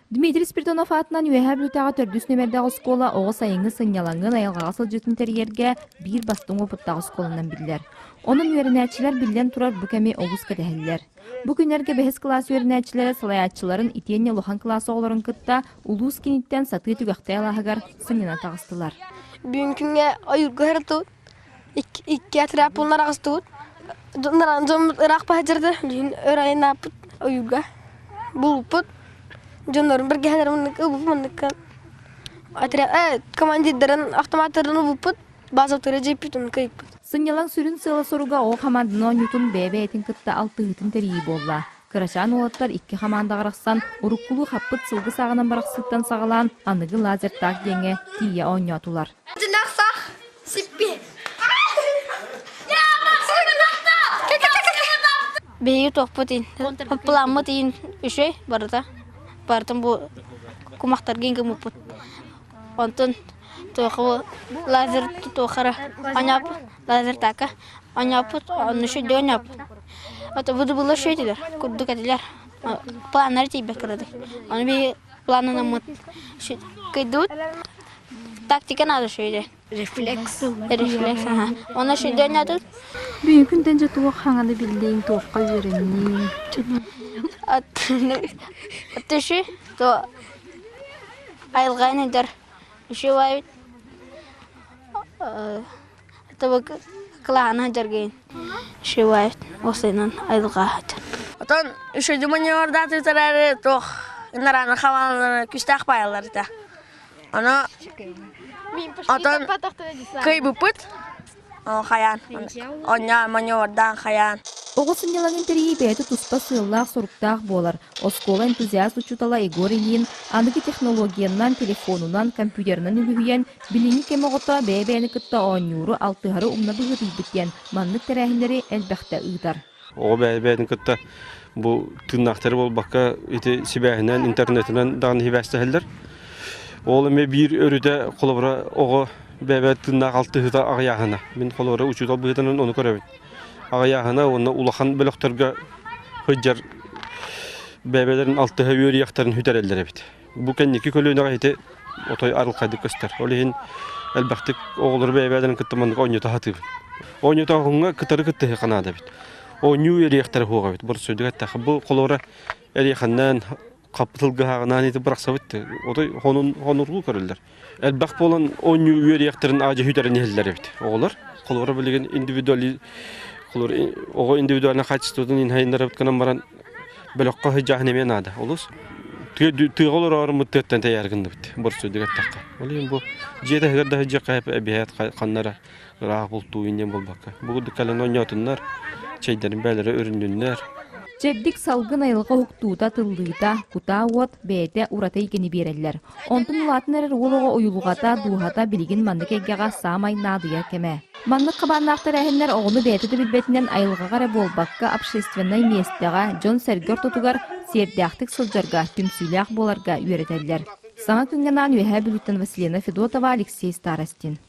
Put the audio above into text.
Дмитрий Спиридонов атынан үйәһә бүлтәға төрдүс нөмердәғы скола оғы сайыңы сыңнялаңын айылғаға сылжытын тәргерге бір бастың опыттағы сколынан білдер. Оның үйерінәтчілер білден тұрар бүкәме оғыз кәдәхілер. Бұ күнерге бәхіс класс үйерінәтчілері салаятчыларын итенне лохан классы оғыларын күтті улус кенеттен саты түгіқтай алағығар сыңнена тағыстылар. Бүгінкінге ойырғы ғыртуд, икке әтірәп олар ағыстуд. Дұндаран жом ұрақ бағажырды, өрайын апыд, ойырға бұлыпыд. Жонларын бір гәлер мұндық мұндық командирдарын автоматтарын ұлыпыд, базаптары жеппіт, оны көйіппід. Сыңнялан сүрін сылы соруға о командыны онютын бәбе әтін күтті алты ғытын тәрейі болла. Кырашан олаттар икки команда ғырақсан, ұрыққылы қаппыт сылғы сағынан барақсылттан сағалан, анығы лазер тақ деңе тия онятулар. Бейі тоқпыт ен, планмыт ен үші барыда. Бардым бұл құмақтар кенгі мұппыт. Онтын тоқы лазер тоқыра оняпы, лазер тақа оняпыт, оны үшіде оняпы. Оты бұды бұлы шөйтілер, күрді кәділер. Планар тейбе кірді. Оны бей планына мұт көйдуд. Тактика нады шөйде. Рефлекс. Оны шөйде оняды. Бүйін күнден жытуы қаңады білдейін тоққа үйерінен. Аты үші, айылғайын өдір. Үші бай аты бұл қылағына жүргейін. Үші бай осыйнан айылға өдір. Отон үші дүміне орда тұтырары тоқ ұнараны қаваланы күсті ақпайылар. Оны отон көй бұпыт, қаян. Оня мәне ордан қаян. Оғы сыңнялағын тәрейі бәйті тұспа сыллақ сұрықтақ болар. Оскола энтузиаст учутала Егор Ильин, анығы технологияннан, телефонунан, компьютернан үлігіен, біліні кеме ғыта бәй-бәйіні күтті оңюру алтығары ұмна бұғыды біткен, манлық тәрәхіндері әлбәқті ұйдар. Оғы бәй-бәйіні күтті бұл тыңнақтары бол баққа себәхінен, интернетінен дағын хебәсті әлдер. Ол әме бір өріде қолыбыра оғы бәй-бәй тыңнақ алтығыда ағаяғына. Мен қолыбыра учутал бұғыдынан оны көрәбін. Ағаяғына оны улахан бөліқтерге høйджар бәбелерін алтыға өйері яқтарын хүтер әлдер әбет. Бұл кәннекі көлігіне ғайты отой арылқайды көстер. Олейін әлбәқтік оғылыр бәбелерін күттімандық ойнеті хатыбын. Ойнеті ағыңға күттары күтті қанады әбет. Ойнеу өйері яқтары хуға әбет. Бұл сөйдік әттәқі бұл қолуыра әрияқаннан қапытылғы ағынан еті бірақса бітті. Отой қонырғы көрілдер. Әлбәқ болан ойнеу өйері яқтарын ажы хүтерін елдер әбет. Оғылар қолуыра білеген Оғы индивидуальна качестводан инхайындар өткенен баран бөлөккө хыжахын емен ады. Олыс тыголор орын мұттеттен тәйәргінді бітті. Бір сөйдік әттаққа. Олейін бұл жеті хығырда хыжаққа әп әбият қаннара рақ бұлту инен бұл баққа. Бұғыды кәлін ойнатынлар, чайдарын бәлері өріндінлер. Жебдик салгын айылға хуктуута тыллыта, кута уот, бәйті урата екені берелер. Онтын улатын әрір олығы ойылуғата, дуғата білігін мандық әгеға самай надыя кеме. Мандық қабаннақтар әхінлер оғыны бәйті білбетінен айылға ғара болбаққа общественной местеға Джон Сәргер тұтығар сердяқтық сылжарға, түмсілях боларға үйретелер. Саңа күнгенан үйәе бүліттен Василина Федотова, Алексей Старостин.